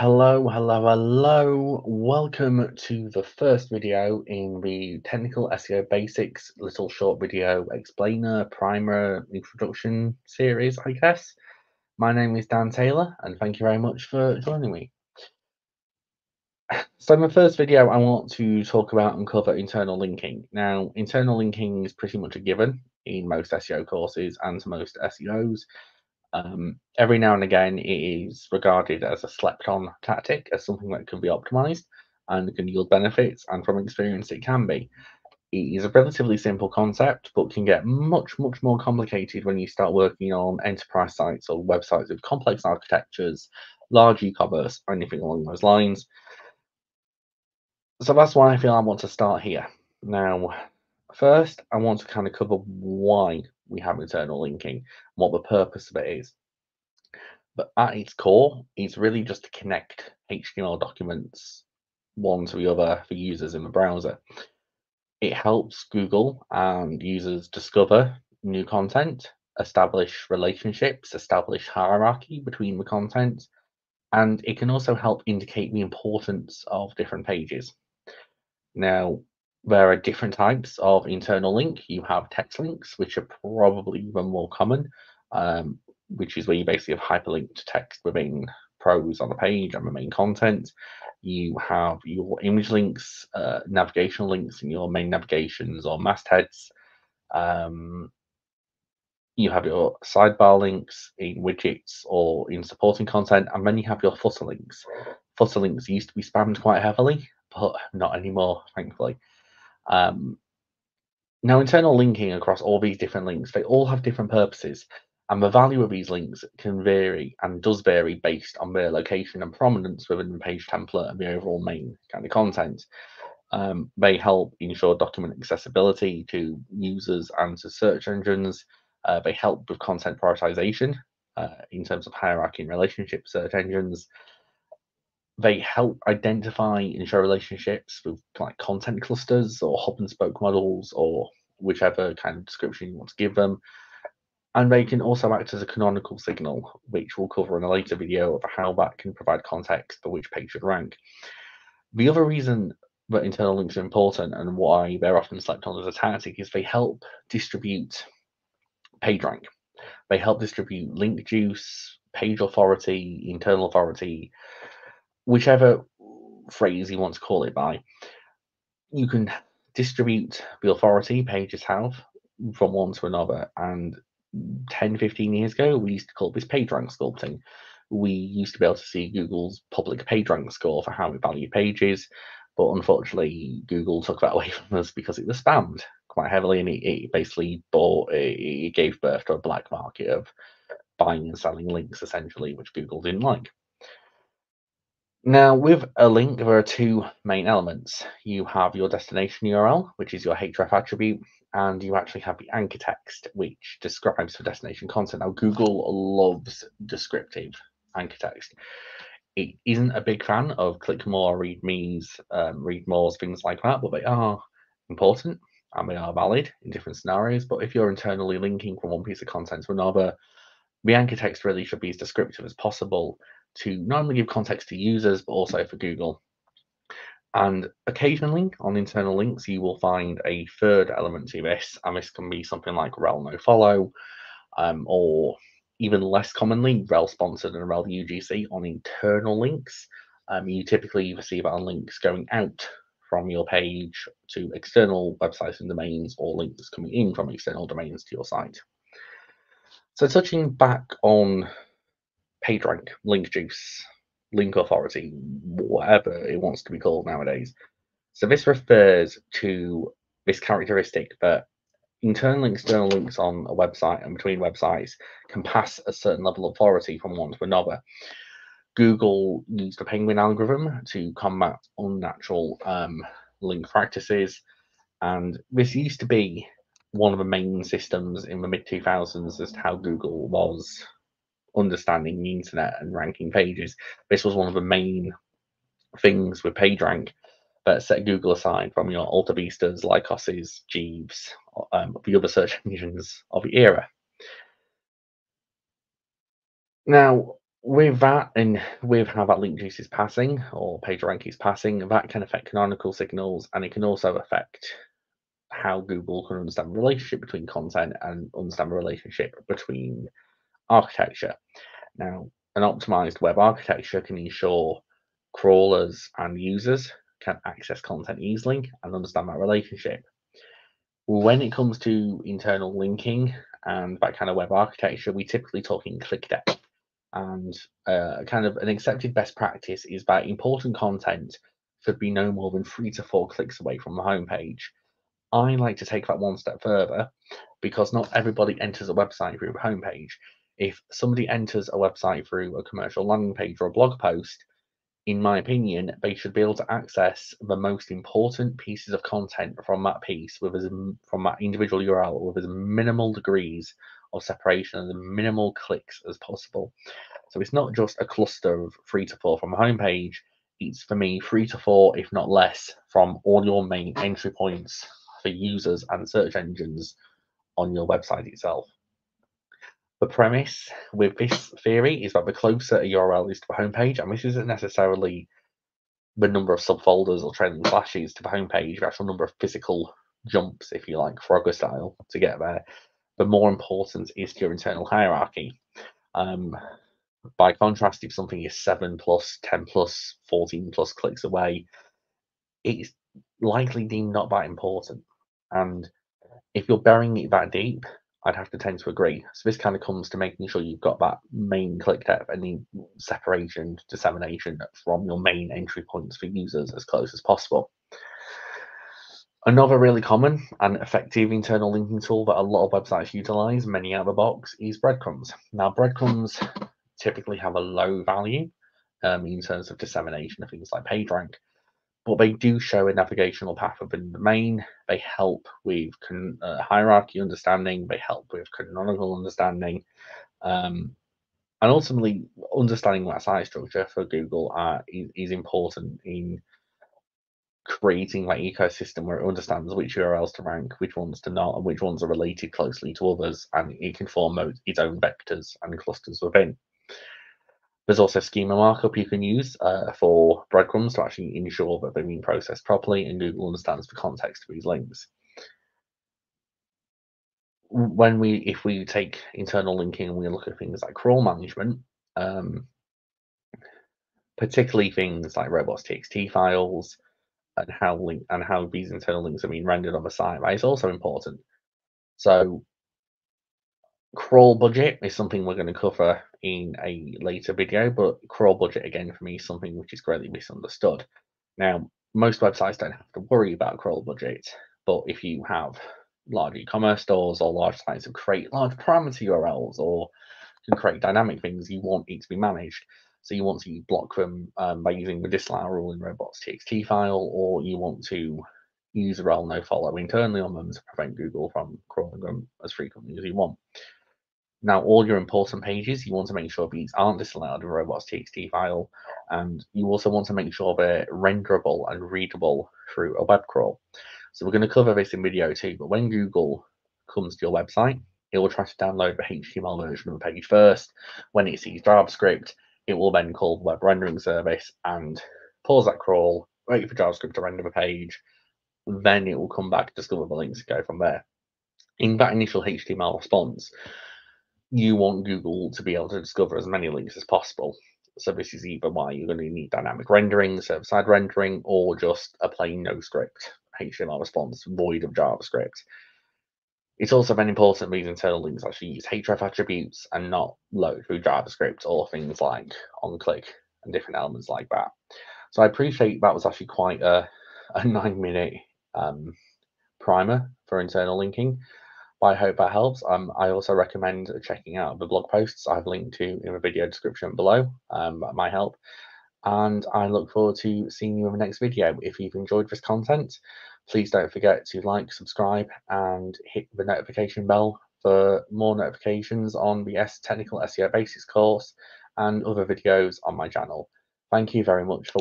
Hello. Welcome to the first video in the Technical SEO Basics little short video explainer, primer, introduction series, I guess. My name is Dan Taylor, and thank you very much for joining me. So in the first video, I want to talk about and cover internal linking. Now, internal linking is pretty much a given in most SEO courses and to most SEOs. Every now and again, it is regarded as a slept-on tactic, as something that can be optimized and can yield benefits, and from experience, it can be. It is a relatively simple concept, but can get much more complicated when you start working on enterprise sites or websites with complex architectures, large e-commerce, or anything along those lines. So that's why I feel I want to start here. Now, first, I want to kind of cover why we have internal linking, what the purpose of it is. But at its core, it's really just to connect HTML documents one to the other for users in the browser. It helps Google and users discover new content, establish relationships, establish hierarchy between the content, and it can also help indicate the importance of different pages. Now, there are different types of internal link. You have text links, which are probably the more common, which is where you basically have hyperlinked text within prose on a page and the main content. You have your image links, navigational links in your main navigations or mastheads. Um, you have your sidebar links in widgets or in supporting content, and then you have your footer links. Footer links used to be spammed quite heavily, but not anymore, thankfully. Um, Now, internal linking across all these different links, they all have different purposes, and the value of these links can vary and does vary based on their location and prominence within the page template and the overall main kind of content. They help ensure document accessibility to users and to search engines. They help with content prioritization in terms of hierarchy and relationship search engines. They help identify and show relationships with like content clusters or hub and spoke models or whichever kind of description you want to give them. And they can also act as a canonical signal, which we'll cover in a later video of how that can provide context for which page should rank. The other reason that internal links are important and why they're often slept on as a tactic is they help distribute PageRank. They help distribute link juice, page authority, internal authority, whichever phrase you want to call it by. You can distribute the authority pages have from one to another. And 10-15 years ago, we used to call this PageRank sculpting. We used to be able to see Google's public PageRank score for how it valued pages, but unfortunately, Google took that away from us because it was spammed quite heavily, and it basically it gave birth to a black market of buying and selling links, essentially, which Google didn't like. Now, with a link, there are two main elements. You have your destination URL, which is your href attribute, and you actually have the anchor text, which describes the destination content. Now, Google loves descriptive anchor text. It isn't a big fan of click more, read me's, read more's, things like that, but they are important and they are valid in different scenarios. But if you're internally linking from one piece of content to another, the anchor text really should be as descriptive as possible to not only give context to users, but also for Google. And occasionally on internal links, you will find a third element to this, and this can be something like rel no follow, or even less commonly, rel sponsored and rel UGC on internal links. You typically receive on links going out from your page to external websites and domains, or links coming in from external domains to your site. So touching back on PageRank, link juice, link authority, whatever it wants to be called nowadays. So this refers to this characteristic that internal and external links on a website and between websites can pass a certain level of authority from one to another. Google used the Penguin algorithm to combat unnatural link practices, and this used to be one of the main systems in the mid 2000s as to how Google was understanding the internet and ranking pages. This was one of the main things with PageRank that set Google aside from your AltaVistas, Lycoses, Jeeves, the other search engines of the era. Now, With that and with how that link juice is passing or page rank is passing, that can affect canonical signals, and it can also affect how Google can understand the relationship between content and understand the relationship between architecture. Now, an optimized web architecture can ensure crawlers and users can access content easily and understand that relationship. When it comes to internal linking and that kind of web architecture, we typically talk in click depth. And kind of an accepted best practice is that important content should be no more than 3 to 4 clicks away from the homepage. I like to take that one step further because not everybody enters a website through a homepage. If somebody enters a website through a commercial landing page or a blog post, in my opinion, they should be able to access the most important pieces of content from that piece from that individual URL with as minimal degrees of separation and as minimal clicks as possible. So it's not just a cluster of 3 to 4 from the homepage. It's for me 3 to 4, if not less, from all your main entry points for users and search engines on your website itself. The premise with this theory is that the closer a URL is to the homepage, and this isn't necessarily the number of subfolders or trailing flashes to the homepage, the actual number of physical jumps, if you like, Frogger style, to get there, the more important is your internal hierarchy. By contrast, if something is 7 plus, 10 plus, 14 plus clicks away, it's likely deemed not that important. And if you're burying it that deep, I'd have to tend to agree. So this kind of comes to making sure you've got that main click depth and the separation, dissemination from your main entry points for users as close as possible. Another really common and effective internal linking tool that a lot of websites utilize, many out of the box, is breadcrumbs. Now, breadcrumbs typically have a low value in terms of dissemination of things like PageRank, but they do show a navigational path within the domain. They help with hierarchy understanding. They help with canonical understanding. And ultimately, understanding that site structure for Google is important in creating that ecosystem where it understands which URLs to rank, which ones to not, and which ones are related closely to others, and it can form its own vectors and clusters within. There's also schema markup you can use for breadcrumbs to actually ensure that they're being processed properly and Google understands the context of these links. If we take internal linking and we look at things like crawl management, particularly things like robots.txt files and how these internal links are being rendered on the site, right, is also important. So crawl budget is something we're going to cover in a later video, but crawl budget again for me is something which is greatly misunderstood. Now, most websites don't have to worry about crawl budget, but if you have large e-commerce stores or large sites that create large parameter URLs or can create dynamic things, you want it to be managed. So you want to block them by using the disallow rule in robots.txt file, or you want to use a rel nofollow internally on them to prevent Google from crawling them as frequently as you want. Now, all your important pages, you want to make sure these aren't disallowed in robots.txt file, and you also want to make sure they're renderable and readable through a web crawl. So we're going to cover this in video 2, but when Google comes to your website, it will try to download the HTML version of the page first. When it sees JavaScript, it will then call the web rendering service and pause that crawl, wait for JavaScript to render the page, then it will come back, discover the links, and go from there. In that initial HTML response, you want Google to be able to discover as many links as possible. So this is either why you're going to need dynamic rendering, server-side rendering, or just a plain no script HTML response void of JavaScript. It's also very important these internal links actually use href attributes and not load through JavaScript or things like onClick and different elements like that. So I appreciate that was actually quite a 9-minute primer for internal linking. I hope that helps. I also recommend checking out the blog posts I've linked to in the video description below. That might help. And I look forward to seeing you in the next video. If you've enjoyed this content, please don't forget to like, subscribe, and hit the notification bell for more notifications on the Technical SEO Basics course and other videos on my channel. Thank you very much for